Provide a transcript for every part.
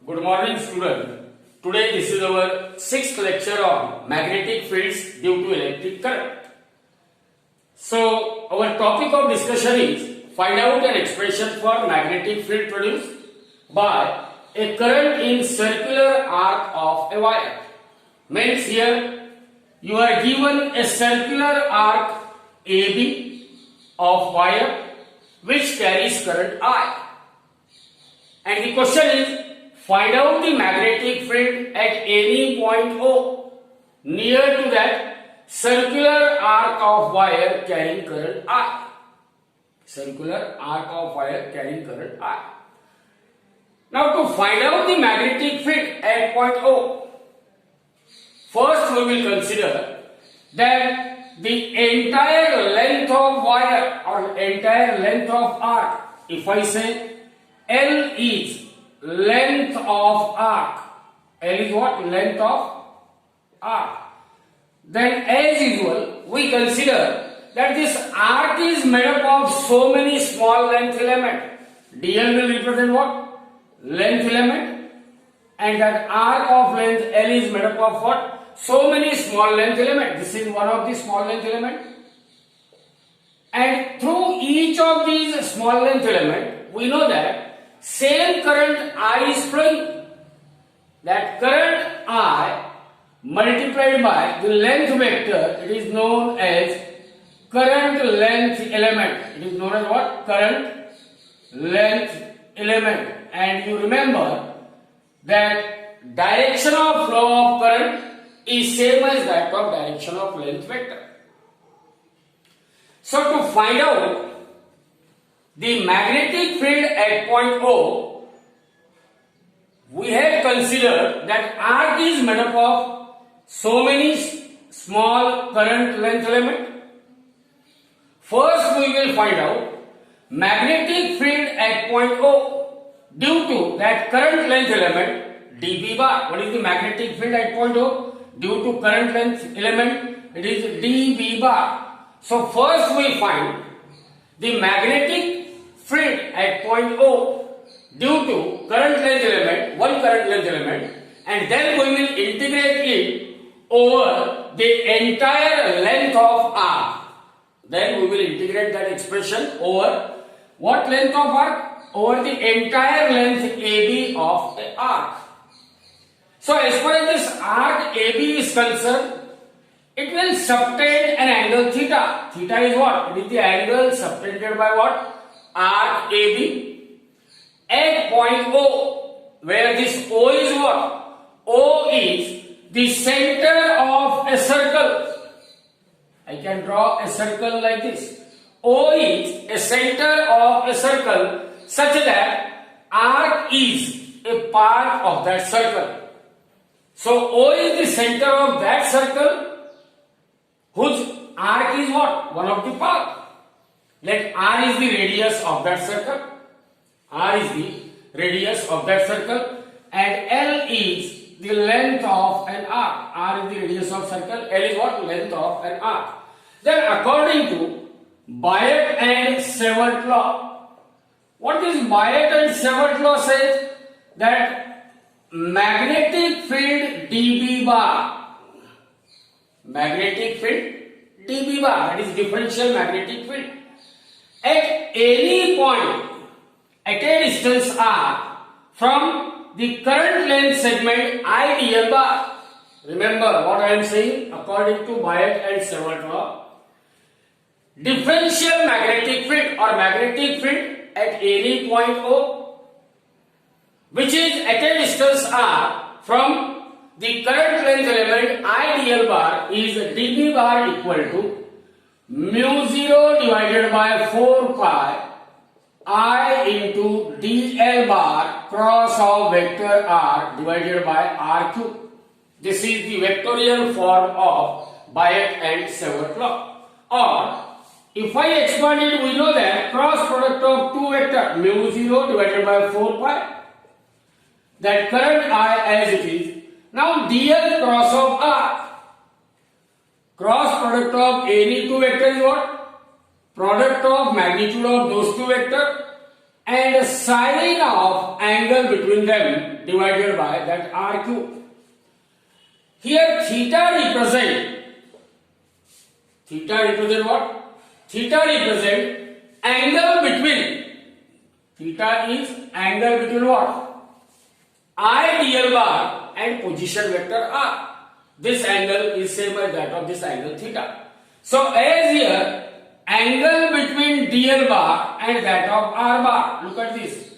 Good morning, student. Today this is our sixth lecture on magnetic fields due to electric current. So our topic of discussion is find out an expression for magnetic field produced by a current in circular arc of a wire. Means here you are given a circular arc AB of wire which carries current I. And the question is, find out the magnetic field at any point O near to that circular arc of wire carrying current I. Circular arc of wire carrying current I. Now to find out the magnetic field at point O, first we will consider that the entire length of wire or entire length of arc, if I say L is length of arc, L is what? Length of arc. Then as usual we consider that this arc is made up of so many small length elements. DL will represent what? Length element, and that arc of length L is made up of what? So many small length elements. This is one of the small length elements. And through each of these small length elements, we know that same current I is flowing. That current I multiplied by the length vector, it is known as current length element. It is known as what? Current length element. And you remember that direction of flow of current is same as that of direction of length vector. So to find out the magnetic field at point O, we have considered that arc is made up of so many small current length elements. First we will find out magnetic field at point O due to that current length element dB bar. What is the magnetic field at point O? Due to current length element, it is dB bar. So first we find the magnetic field at point O due to current length element, one current length element, and then we will integrate it over the entire length of arc. Then we will integrate that expression over what length of arc? Over the entire length AB of the arc. So as far as this arc AB is concerned, it will subtend an angle theta. Theta is what? It is the angle subtended by what? Arc AB at point O, where this O is what? O is the center of a circle. I can draw a circle like this. O is a center of a circle such that arc is a part of that circle. So O is the center of that circle whose arc is what? One of the part. Let R is the radius of that circle. R is the radius of that circle, and L is the length of an arc. R is the radius of circle. L is what? Length of an arc. Then according to Biot and Savart law, what this Biot and Savart law says? That magnetic field dB bar, magnetic field dB bar, that is differential magnetic field, at any point at a distance r from the current length segment IDL bar. Remember what I am saying according to Biot and Savart law. Differential magnetic field or magnetic field at any point O, which is at a distance r from the current length element IDL bar, is dB bar equal to mu 0 divided by 4 pi I into dl bar cross of vector r divided by r cube. This is the vectorial form of Biot and Savart law. Or if I expand it, we know that cross product of two vectors mu 0 divided by 4 pi, that current I as it is. Now dl cross of r, cross product of any two vectors is what? Product of magnitude of those two vectors and sine of angle between them divided by that r cube. Here theta represent what? Theta represent angle between. Theta is angle between what? I dl bar and position vector r. This angle is same as that of this angle theta. So as here angle between dl bar and that of r bar. Look at this.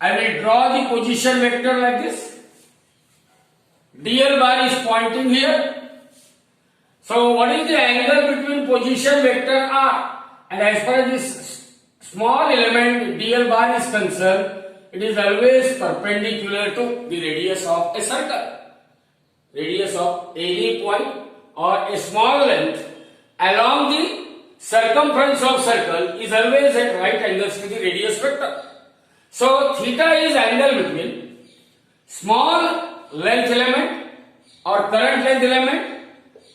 I will draw the position vector like this. dl bar is pointing here. So what is the angle between position vector r? And as far as this small element dl bar is concerned, it is always perpendicular to the radius of a circle. Radius of any point or a small length along the circumference of circle is always at right angles to the radius vector. So theta is angle between small length element or current length element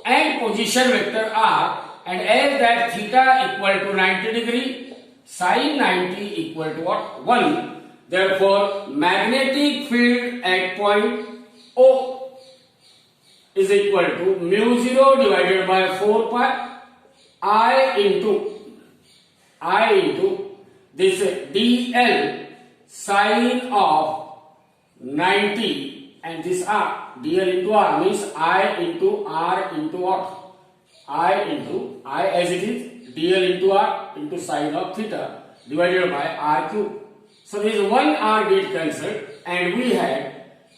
and position vector r, and as that theta equal to 90 degree, sin 90 equal to what? 1. Therefore magnetic field at point O is equal to mu 0 divided by 4 pi I into this dl sine of 90 and this r. dl into r means I into r into what? I as it is dl into r into sine of theta divided by r cube. So this one r get cancelled and we had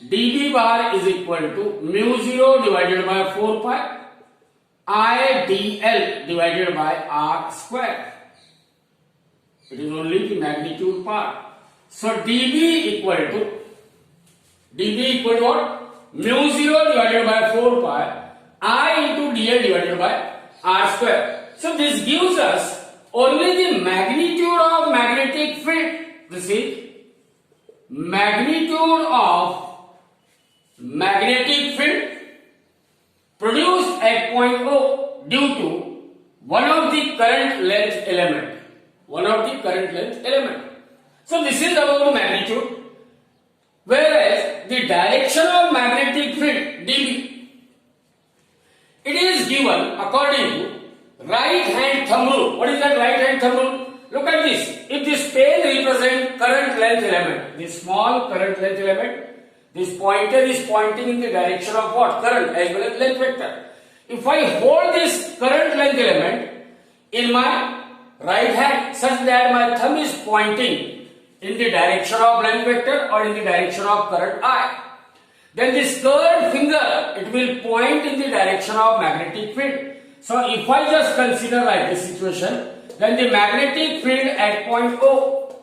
dB bar is equal to mu 0 divided by 4 pi I dl divided by r square. It is only the magnitude part. So dB equal to what? Mu 0 divided by 4 pi I into dl divided by r square. So this gives us only the magnitude of magnetic field. This is magnitude of magnetic field produced at point O due to one of the current length element. So this is about the magnitude. Whereas the direction of magnetic field dB, it is given according to right hand thumb rule. What is that right hand thumb rule? Look at this. If this pen represents current length element, this small current length element, this pointer is pointing in the direction of what? Current as well as length vector. If I hold this current length element in my right hand such that my thumb is pointing in the direction of length vector or in the direction of current I, then this curved finger, it will point in the direction of magnetic field. So if I just consider like this situation, then the magnetic field at point O,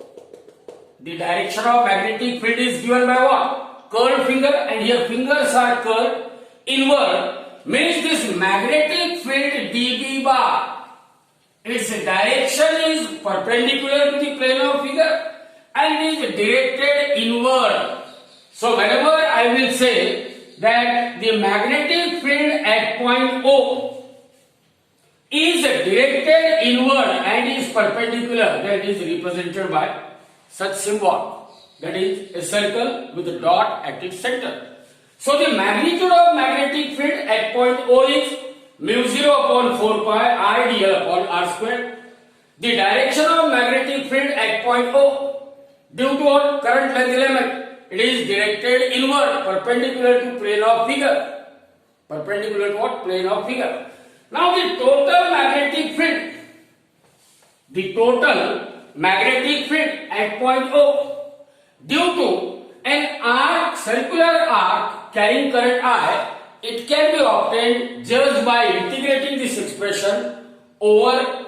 the direction of magnetic field is given by what? Curved finger, and here fingers are curved inward, means this magnetic field dB bar, its direction is perpendicular to the plane of figure and it is directed inward. So whenever I will say that the magnetic field at point O is directed inward and is perpendicular, that is represented by such symbol, that is a circle with a dot at its center. So the magnitude of magnetic field at point O is mu 0 upon 4 pi I dl upon r square. The direction of magnetic field at point O due to what? Current length element, it is directed inward, perpendicular to plane of figure. Perpendicular to what? Plane of figure. Now the total magnetic field at point O due to an arc, circular arc carrying current I, it can be obtained just by integrating this expression over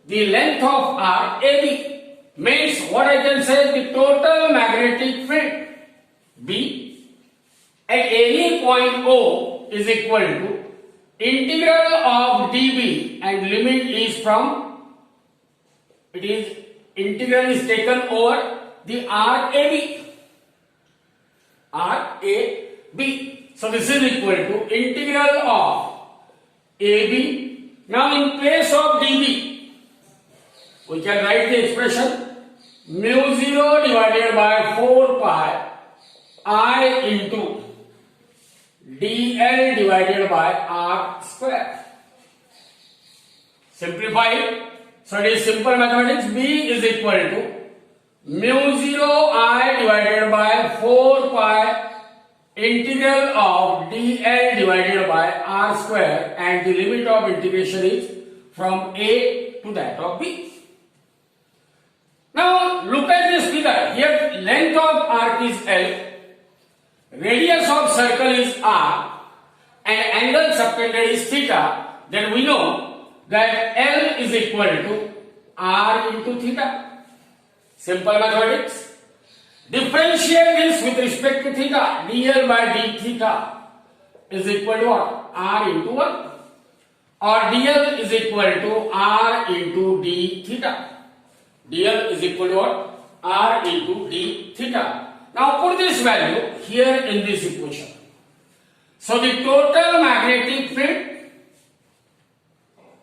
the length of arc AB. Means what I can say, the total magnetic field B at any point O is equal to integral of dB, and limit is from, integral is taken over the arc AB. So this is equal to integral of AB. Now in place of dB, we can write the expression mu 0 divided by 4 pi I into dl divided by r square. Simplify it. So it is simple mathematics. B is equal to mu 0 I divided by 4 pi integral of dl divided by r square, and the limit of integration is from a to that of b. Now look at this figure. Here length of arc is L, radius of circle is r, and angle subtended is theta. Then we know that L is equal to r into theta. Simple mathematics. Differentiate this with respect to theta. dl by d theta is equal to what? R into 1. Or dl is equal to r into d theta. dl is equal to what? R into d theta. Now put this value here in this equation. So the total magnetic field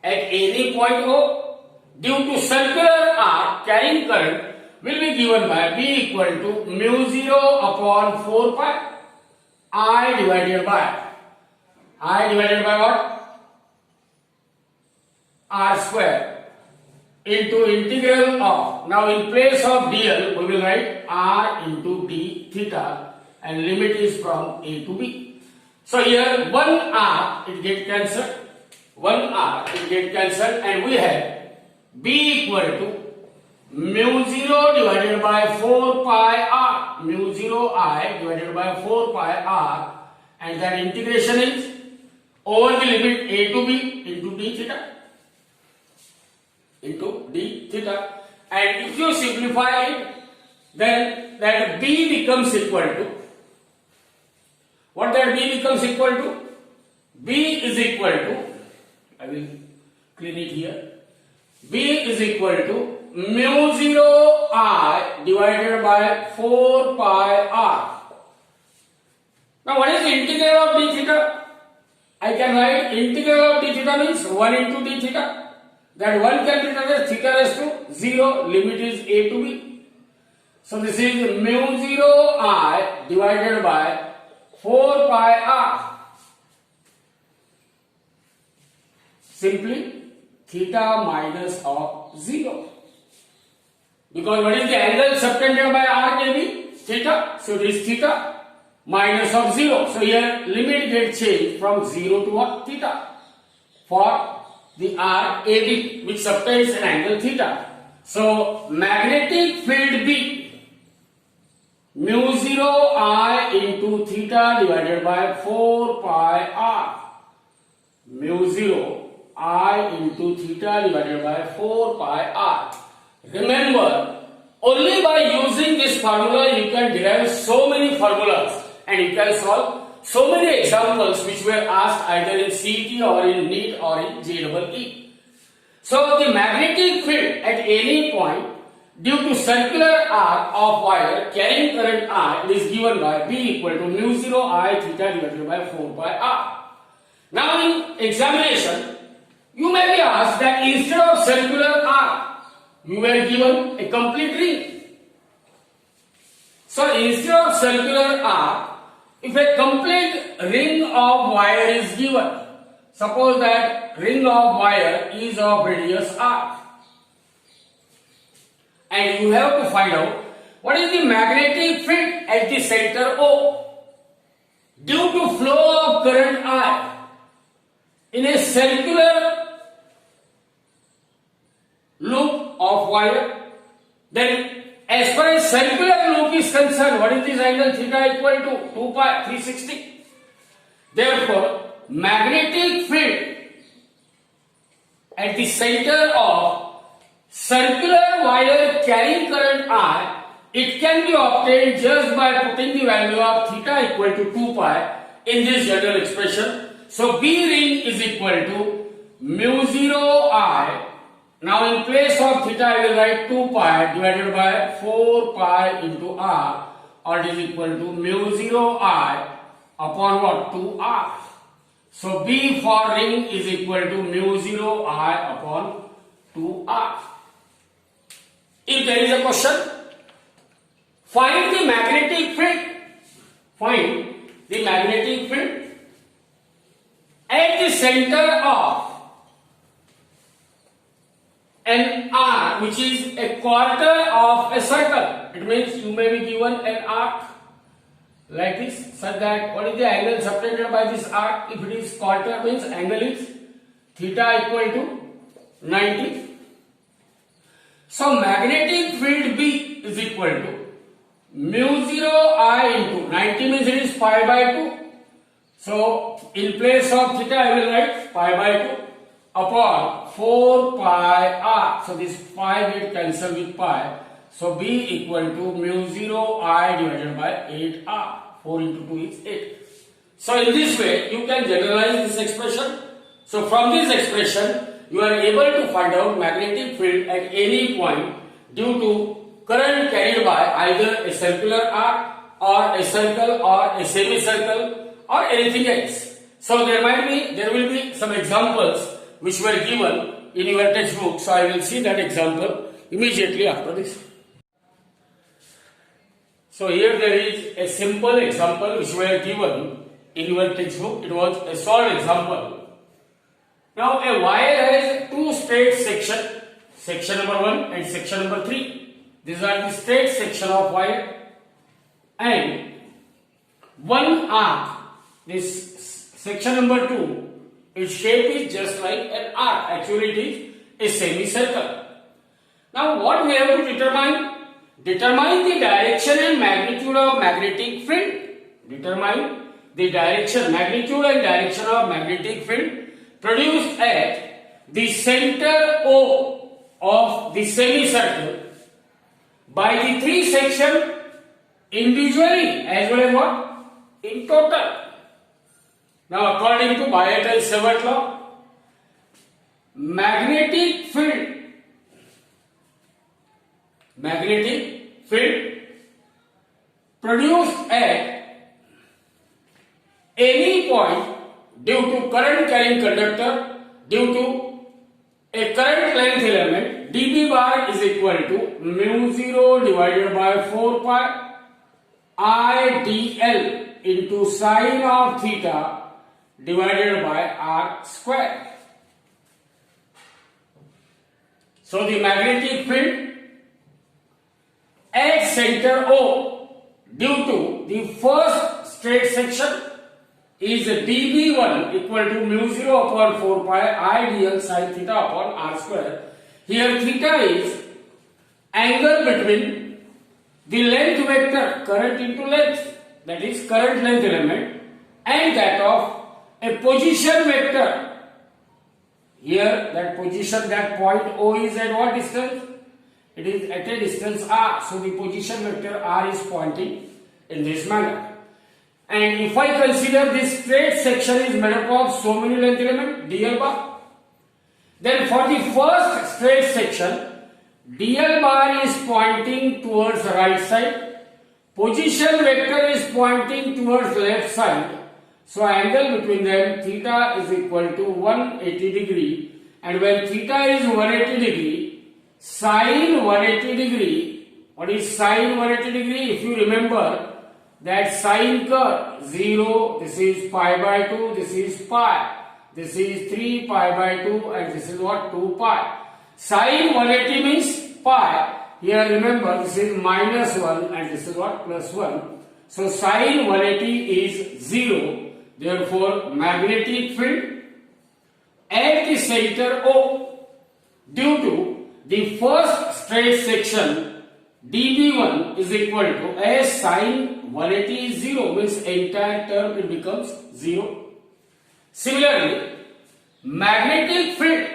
at any point O due to circular arc carrying current will be given by B equal to mu 0 upon 4 pi I divided by what? R square into integral of, now in place of dl we will write r into d theta, and limit is from a to b. So here 1 r it get cancelled, 1 r it get cancelled, and we have B equal to mu 0 divided by 4 pi r, mu 0 I divided by 4 pi r, and that integration is over the limit a to b into d theta, and if you simplify it, then that B becomes equal to what? That B becomes equal to, B is equal to, I will clean it here, B is equal to mu 0 I divided by 4 pi r. Now what is the integral of d theta? I can write integral of d theta means 1 into d theta. That 1 can be written as theta raised to 0, limit is a to b. So this is mu 0 I divided by 4 pi r. Simply theta minus of 0. Because what is the angle subtended by r can be? Theta. So it is theta minus of 0. So here limit gets changed from 0 to what? Theta. For the r AB which subtends an angle theta. So magnetic field B mu 0 I into theta divided by 4 pi r. Mu 0 I into theta divided by 4 pi r. Remember, only by using this formula you can derive so many formulas, and you can solve so many examples which were asked either in CET or in NEET or in JEE. So the magnetic field at any point due to circular arc of wire carrying current I is given by B equal to mu 0 I theta divided by 4 pi r. Now in examination, you may be asked that instead of circular arc, you were given a complete ring. So instead of circular arc, if a complete ring of wire is given, suppose that ring of wire is of radius r, and you have to find out what is the magnetic field at the center O due to flow of current I in a circular loop of wire. Then as far as circular loop is concerned, what is this angle theta equal to? 2 pi 360. Therefore, magnetic field at the center of circular wire carrying current I, it can be obtained just by putting the value of theta equal to 2 pi in this general expression. So B ring is equal to mu 0 I. Now in place of theta I will write 2 pi divided by 4 pi into r, or it is equal to mu 0 I upon what? 2 r. So B for ring is equal to mu 0 I upon 2 r. if there is a question, find the magnetic field. Find the magnetic field at the center of an arc which is a quarter of a circle. It means you may be given an arc like this, such that what is the angle separated by this arc? If it is quarter, means angle is theta equal to 90. So magnetic field B is equal to mu 0 I into 90 means it is pi by 2. So in place of theta I will write pi by 2 upon 4 pi r. So this pi get cancelled with pi. So B equal to mu 0 I divided by 8 r. 4 into 2 is 8. So in this way you can generalize this expression. So from this expression you are able to find out magnetic field at any point due to current carried by either a circular arc or a circle or a semicircle or anything else. So there will be some examples which were given in your textbook. So I will see that example immediately after this. So here there is a simple example which were given in your textbook. It was a solved example. Now a wire has two straight sections, section number 1 and section number 3. These are the straight section of wire, and one arc, this section number 2, its shape is just like an arc. Actually it is a semicircle. Now what we have to determine? Determine the direction and magnitude of magnetic field. Determine the direction, magnitude and direction of magnetic field produced at the center O of the semicircle by the three sections individually as well as what? In total. Now according to Biot-Savart law, magnetic field produced at any point due to current carrying conductor due to a current length element dB bar is equal to mu 0 divided by 4 pi I dl into sine of theta divided by r square. So the magnetic field at center O due to the first straight section is dB1 equal to mu 0 upon 4 pi I dl sin theta upon r square. Here theta is angle between the length vector, current into length, that is current length element, and that of a position vector. Here that position, that point O is at what distance? It is at a distance r. So the position vector r is pointing in this manner. And if I consider this straight section is made up of so many length elements, dl bar, then for the first straight section, dl bar is pointing towards the right side, position vector is pointing towards left side. So angle between them, theta is equal to 180 degree, and when theta is 180 degree, sine 180 degree, what is sine 180 degree? If you remember that sine curve 0, this is pi by 2, this is pi, this is 3 pi by 2, and this is what? 2 pi. Sine 180 means pi. Here remember this is minus 1 and this is what? Plus 1. So sine 180 is 0. Therefore magnetic field at the center O due to the first straight section dB1 is equal to, as sine 180 is 0 means entire term it becomes 0. Similarly, magnetic field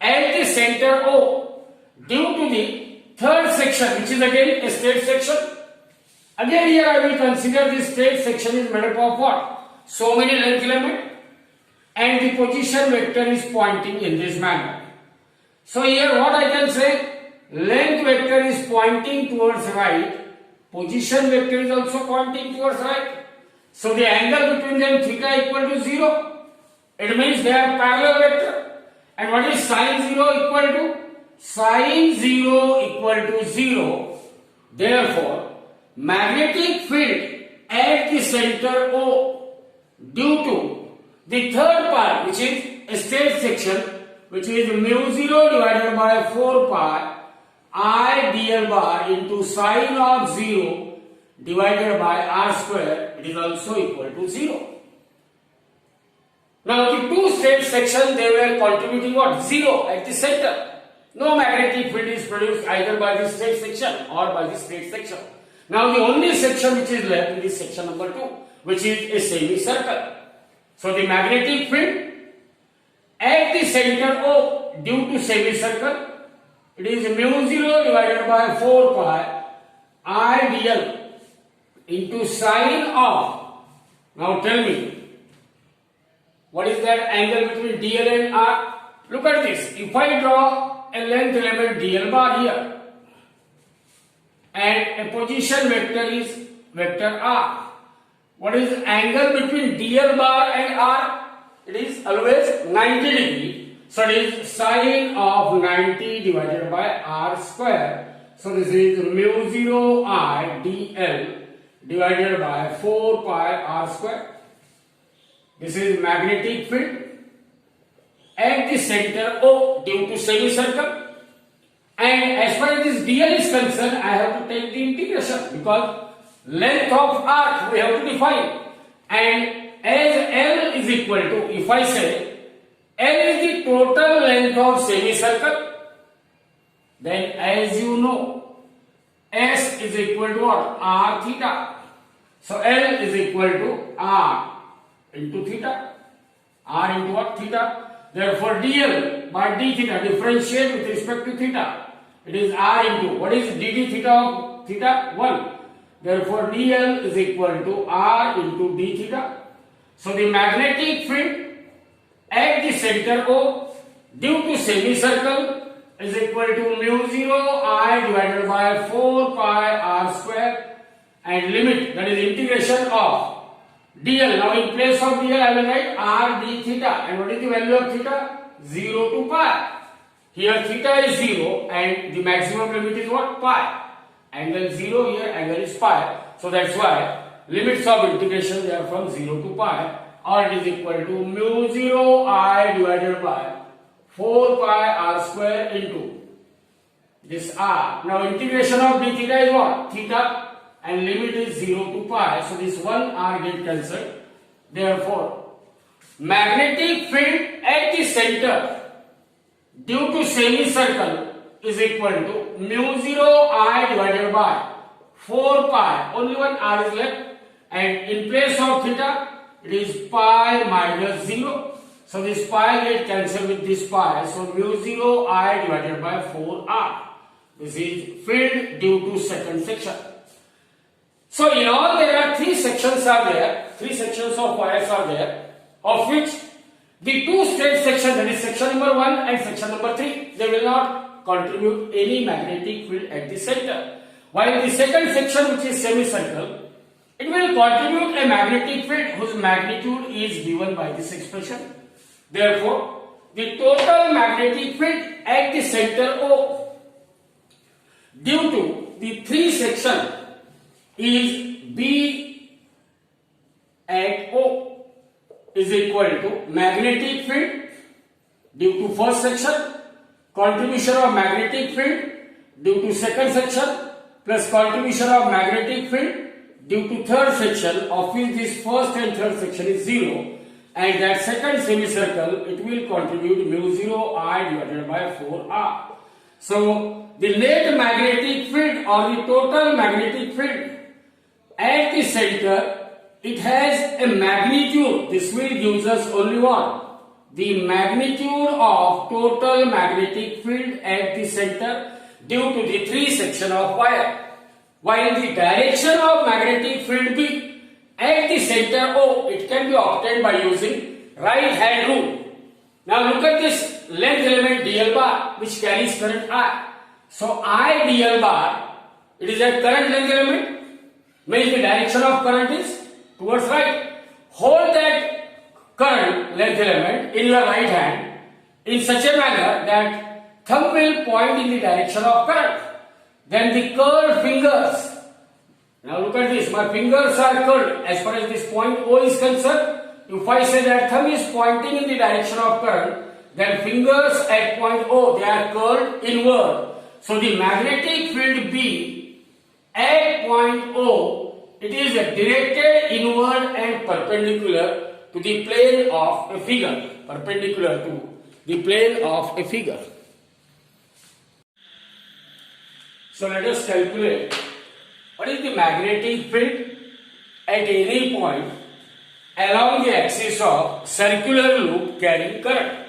at the center O due to the third section, which is again a straight section. Again here I will consider this straight section is made up of what? So many length elements, and the position vector is pointing in this manner. So here what I can say, length vector is pointing towards right, position vector is also pointing towards right. So the angle between them theta equal to 0. It means they are parallel vector. And what is sine 0 equal to? sin 0 equal to 0. Therefore, magnetic field at the center O due to the third part, which is a straight section, which is mu 0 divided by 4 pi I dl bar into sine of 0 divided by r square, it is also equal to 0. Now the two straight sections, they were contributing what? 0 at the center. No magnetic field is produced either by the straight section or by the straight section. Now the only section which is left is section number 2, which is a semicircle. So the magnetic field at the center O due to semicircle, it is mu 0 divided by 4 pi I dl into sine of, now tell me, what is that angle between dl and r? Look at this. If I draw a length element dl bar here and a position vector is vector r, what is the angle between dl bar and r? It is always 90 degree. So it is sine of 90 divided by r square. So this is mu 0 I dl divided by 4 pi r square. This is magnetic field at the center O due to semicircle. And as far as this dl is concerned, I have to take the integration because length of arc we have to define. And as L is equal to, if I say L is the total length of semicircle, then as you know, S is equal to what? R theta. So L is equal to R into theta. R into what? Theta. Therefore dl by d theta, differentiate with respect to theta. It is R into, what is dd theta of theta? 1. Therefore dl is equal to R into d theta. So the magnetic field at the center O due to semicircle is equal to mu 0 I divided by 4 pi r square and limit, that is integration of dl. Now in place of dl I will write r d theta, and what is the value of theta? 0 to pi. Here theta is 0 and the maximum limit is what? Pi. Angle 0 here, angle is pi. So that's why limits of integration, they are from 0 to pi, or it is equal to mu 0 I divided by 4 pi r square into this r. Now integration of d theta is what? Theta, and limit is 0 to pi. So this 1 r get cancelled. Therefore, magnetic field at the center due to semicircle is equal to mu 0 I divided by 4 pi, only one r is left, and in place of theta it is pi minus 0. So this pi get cancelled with this pi. So mu 0 I divided by 4r. This is field due to second section. So in all there are three sections are there. Three sections of wires are there, of which the two straight sections, that is section number 1 and section number 3, they will not contribute any magnetic field at the center. While the second section, which is semicircle, it will contribute a magnetic field whose magnitude is given by this expression. Therefore, the total magnetic field at the center O due to the three section is B at O is equal to magnetic field due to first section, contribution of magnetic field due to second section, plus contribution of magnetic field due to third section, of which this first and third section is 0, and that second semicircle, it will contribute mu 0 I divided by 4r. So the net magnetic field or the total magnetic field at the center, it has a magnitude. This will gives us only what? The magnitude of total magnetic field at the center due to the three section of wire. While the direction of magnetic field B at the center O, it can be obtained by using right hand rule. Now look at this length element dl bar, which carries current I. So I dl bar, it is a current length element, means the direction of current is towards right. Hold that current length element in your right hand in such a manner that thumb will point in the direction of current. Then the curved fingers. Now look at this. My fingers are curved as far as this point O is concerned. If I say that thumb is pointing in the direction of current, then fingers at point O, they are curved inward. So the magnetic field B at point O, it is directed inward and perpendicular to the plane of a figure. Perpendicular to the plane of a figure. So let us calculate what is the magnetic field at any point along the axis of circular loop carrying current.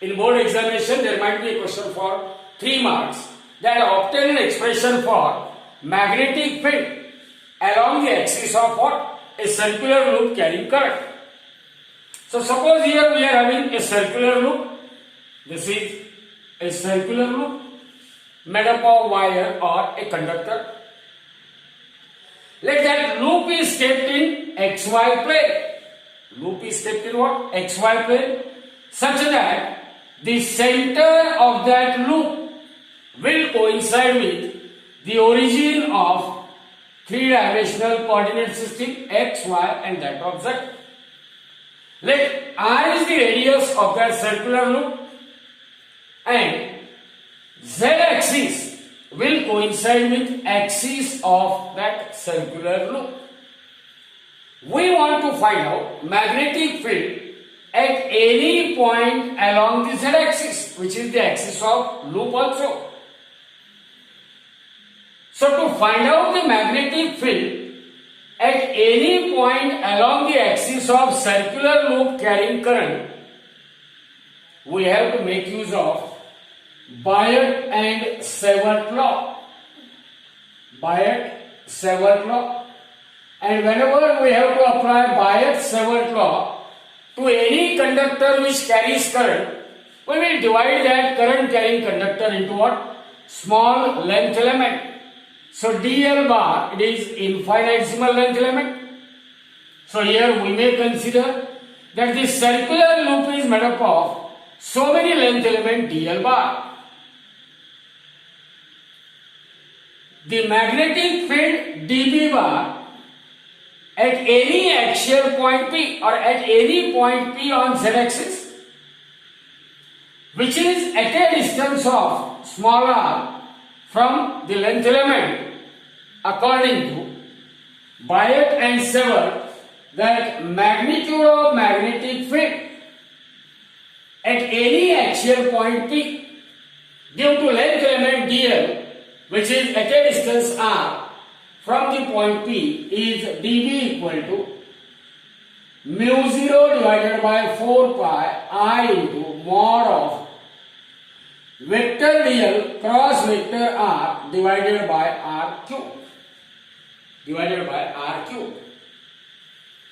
In board examination, there might be a question for 3 marks that obtain an expression for magnetic field along the axis of what? A circular loop carrying current. So suppose here we are having a circular loop. This is a circular loop made up of wire or a conductor. Let that loop is kept in XY plane. Loop is kept in what? XY plane. Such that the center of that loop will coincide with the origin of three-dimensional coordinate system X, Y and that of Z. Let R is the radius of that circular loop and Z axis will coincide with axis of that circular loop. We want to find out magnetic field at any point along the Z axis, which is the axis of loop also. So to find out the magnetic field at any point along the axis of circular loop carrying current, we have to make use of Biot and Savart law. Biot-Savart law. And whenever we have to apply Biot-Savart law to any conductor which carries current, we will divide that current carrying conductor into what? Small length element. So dl bar, it is infinitesimal length element. So here we may consider that this circular loop is made up of so many length element dl bar. The magnetic field dB bar at any axial point P or at any point P on Z axis, which is at a distance of small r from the length element, according to Biot and Savart, that magnitude of magnetic field at any axial point P due to length element dl, which is at a distance r from the point P, is dB equal to mu 0 divided by 4 pi I into mod of vector dl cross vector r divided by r cube.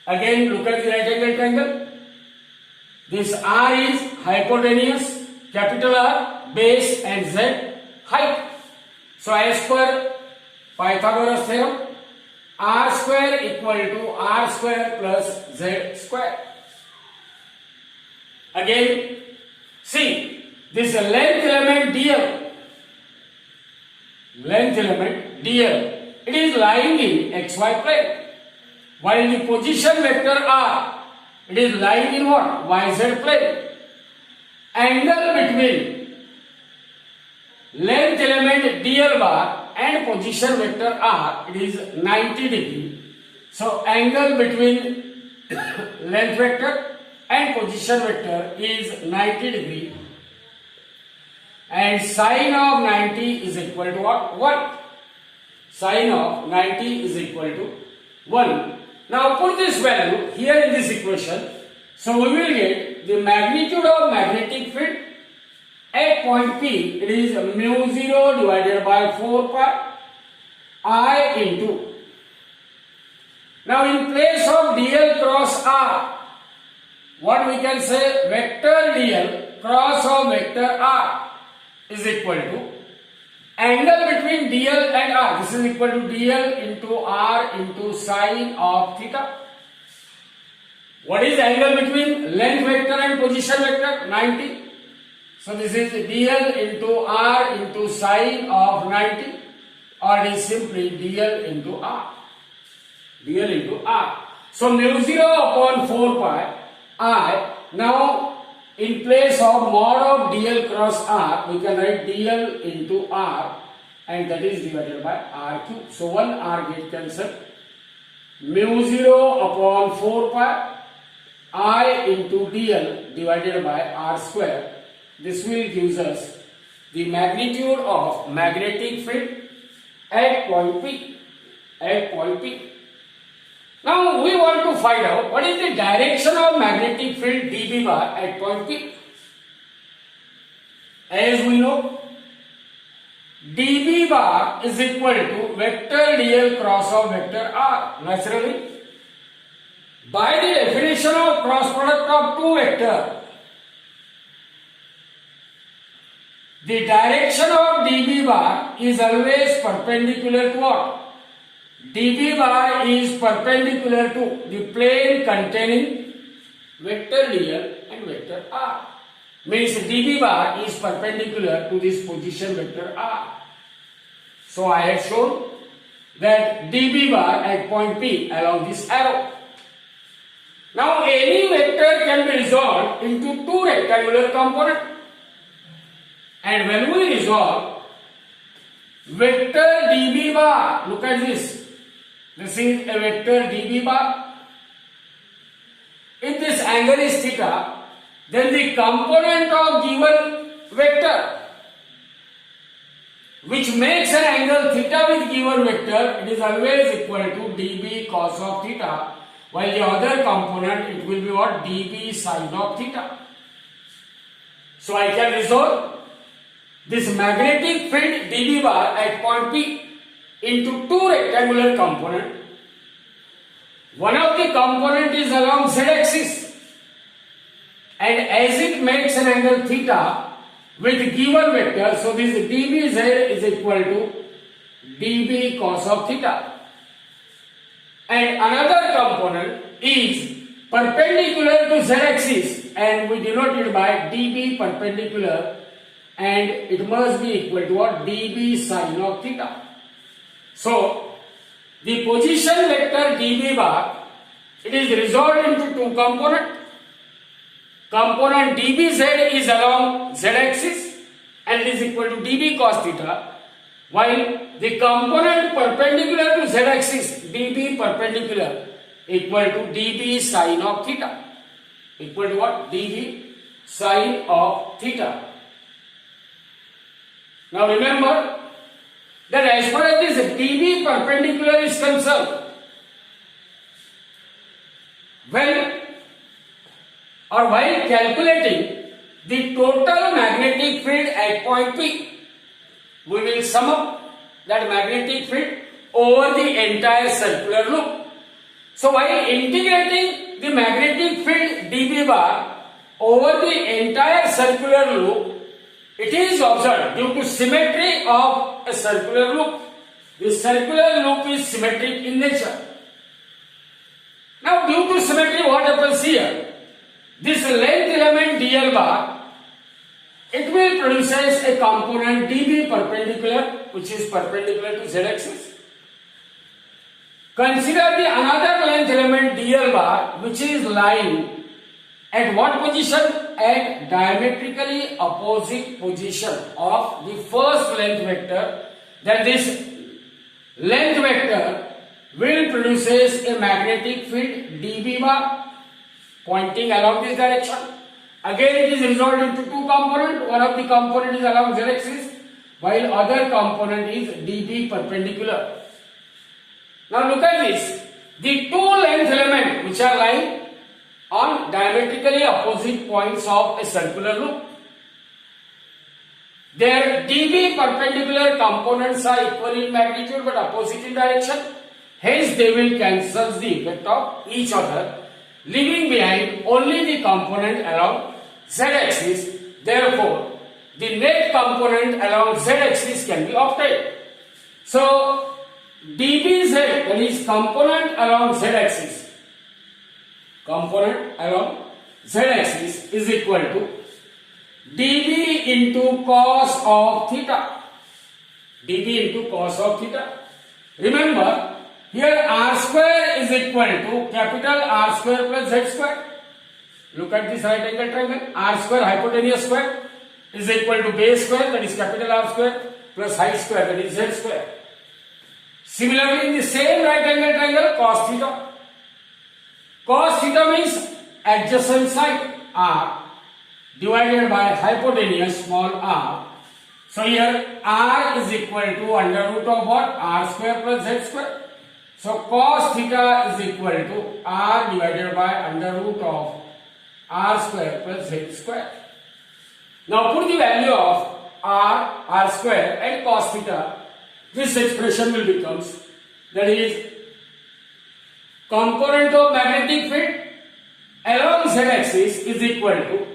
Again, look at the right angle triangle. This r is hypotenuse, capital R, base and z height. So as per Pythagoras theorem, r square equal to r square plus z square. Again, see, this length element dl, it is lying in xy plane, while the position vector r, it is lying in what? YZ plane. Angle between length element dl bar and position vector r, it is 90 degree. So angle between length vector and position vector is 90 degree, and sine of 90 is equal to what? 1. Sine of 90 is equal to 1. Now put this value here in this equation. So we will get the magnitude of magnetic field at point P, it is mu 0 divided by 4 pi I into. Now in place of dl cross r, what we can say? Vector dl cross of vector r is equal to angle between dl and r. This is equal to dl into r into sine of theta. What is angle between length vector and position vector? 90. So this is dl into r into sine of 90, or it is simply dl into r. dl into r. So mu 0 upon 4 pi I. Now in place of mod of dl cross r, we can write dl into r, and that is divided by r cube. So one r get cancelled. Mu 0 upon 4 pi I into dl divided by r square. This will gives us the magnitude of magnetic field at point P. At point P. Now we want to find out what is the direction of magnetic field dB bar at point P. As we know, dB bar is equal to vector dl cross of vector r. Naturally, by the definition of cross product of two vectors, the direction of dB bar is always perpendicular to what? dB bar is perpendicular to the plane containing vector dl and vector r. Means dB bar is perpendicular to this position vector r. So I have shown that dB bar at point P along this arrow. Now any vector can be resolved into two rectangular components. And when we resolve vector dB bar, look at this. This is a vector dB bar. If this angle is theta, then the component of given vector which makes an angle theta with given vector, it is always equal to dB cos of theta, while the other component it will be what? dB sin of theta. So I can resolve this magnetic field dB bar at point P into two rectangular components. One of the component is along z-axis, and as it makes an angle theta with given vector, so this dBz is equal to dB cos of theta. And another component is perpendicular to z-axis, and we denote it by dB perpendicular, and it must be equal to what? dB sin of theta. So the position vector dB bar, it is resolved into two components. Component dBz is along z-axis and it is equal to dB cos theta, while the component perpendicular to z-axis, dB perpendicular, equal to dB sin of theta. Equal to what? dB sin of theta. Now remember that as far as this dB perpendicular is concerned, when or while calculating the total magnetic field at point P, we will sum up that magnetic field over the entire circular loop. So while integrating the magnetic field dB bar over the entire circular loop, it is observed due to symmetry of a circular loop. The circular loop is symmetric in nature. Now due to symmetry, what happens here? This length element dl bar, it will produces a component dB perpendicular, which is perpendicular to z-axis. Consider the another length element dl bar, which is lying at what position? At diametrically opposite position of the first length vector. That this length vector will produces a magnetic field dB bar pointing along this direction. Again it is resolved into two components. One of the component is along z-axis, while other component is dB perpendicular. Now look at this. The two length elements which are lying on diametrically opposite points of a circular loop, their dB perpendicular components are equal in magnitude but opposite in direction. Hence they will cancel the effect of each other, leaving behind only the component along z-axis. Therefore, the net component along z-axis can be obtained. So dBz, that is component along z-axis, is equal to dB into cos of theta. dB into cos of theta. Remember, here r square is equal to capital R square plus z square. Look at this right angle triangle. R square hypotenuse square is equal to base square, that is capital R square, plus height square, that is z square. Similarly, in the same right angle triangle, cos theta. Cos theta means adjacent side r divided by hypotenuse small r. So here r is equal to under root of what? R square plus z square. So cos theta is equal to r divided by under root of r square plus z square. Now put the value of r square and cos theta. This expression will become, that is, component of magnetic field along z axis is equal to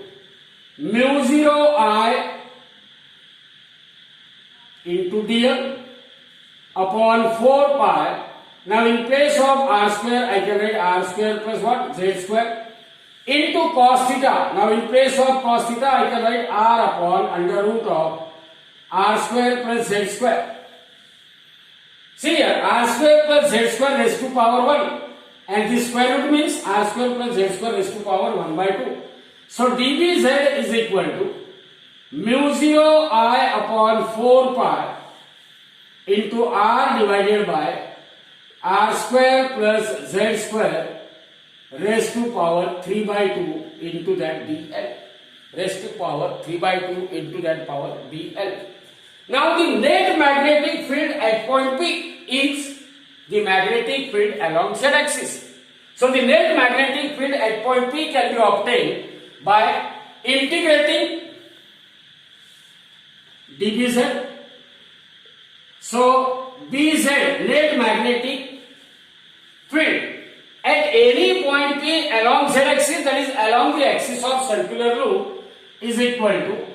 mu 0 I into dl upon 4 pi. Now in place of r square I can write r square plus what? Z square into cos theta. Now in place of cos theta I can write r upon under root of r square plus z square. See here, r square plus z square raised to power 1, and this square root means r square plus z square raised to power 1 by 2. So dBz is equal to mu 0 I upon 4 pi into r divided by r square plus z square raised to power 3 by 2 into that dl. Raised to power 3 by 2 into that power dl. Now the net magnetic field at point P is the magnetic field along z axis. So the net magnetic field at point P can be obtained by integrating dBz. So Bz, net magnetic field at any point P along z axis, that is along the axis of circular loop, is equal to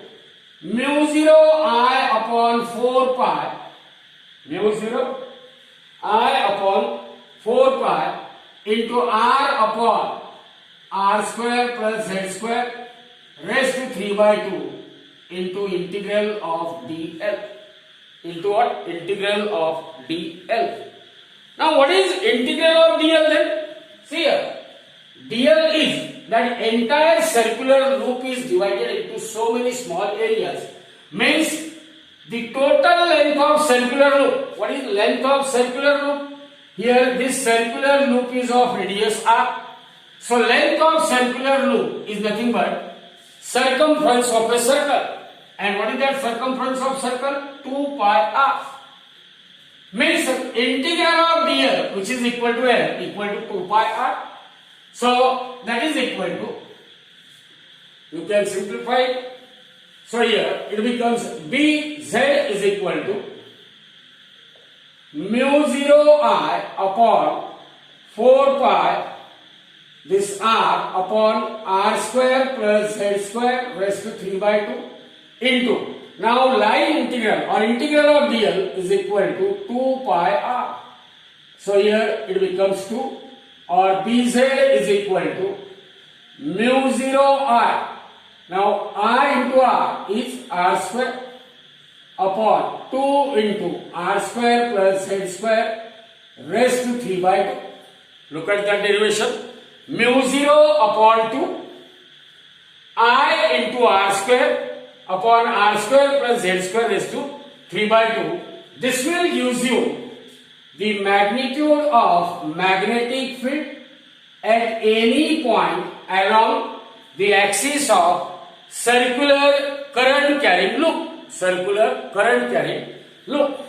mu 0 I upon 4 pi, mu 0 I upon 4 pi into r upon r square plus z square raised to 3 by 2 into integral of dl. Into what? Integral of dl. Now what is integral of dl then? See here, dl is that entire circular loop is divided into so many small areas, means the total length of circular loop. What is length of circular loop? Here this circular loop is of radius r. So length of circular loop is nothing but circumference of a circle. And what is that circumference of circle? 2 pi r. Means integral of dl, which is equal to L, equal to 2 pi r. So that is equal to, you can simplify it. So here it becomes Bz is equal to mu 0 I upon 4 pi this r upon r square plus z square raised to 3 by 2 into, now line integral or integral of dl is equal to 2 pi r. So here it becomes 2, or Bz is equal to mu 0 I. Now I into r is r square upon 2 into r square plus z square raised to 3 by 2. Look at that derivation. Mu 0 upon 2 I into r square upon r square plus z square raised to 3 by 2. This will gives you the magnitude of magnetic field at any point along the axis of circular current carrying loop. Circular current carrying loop.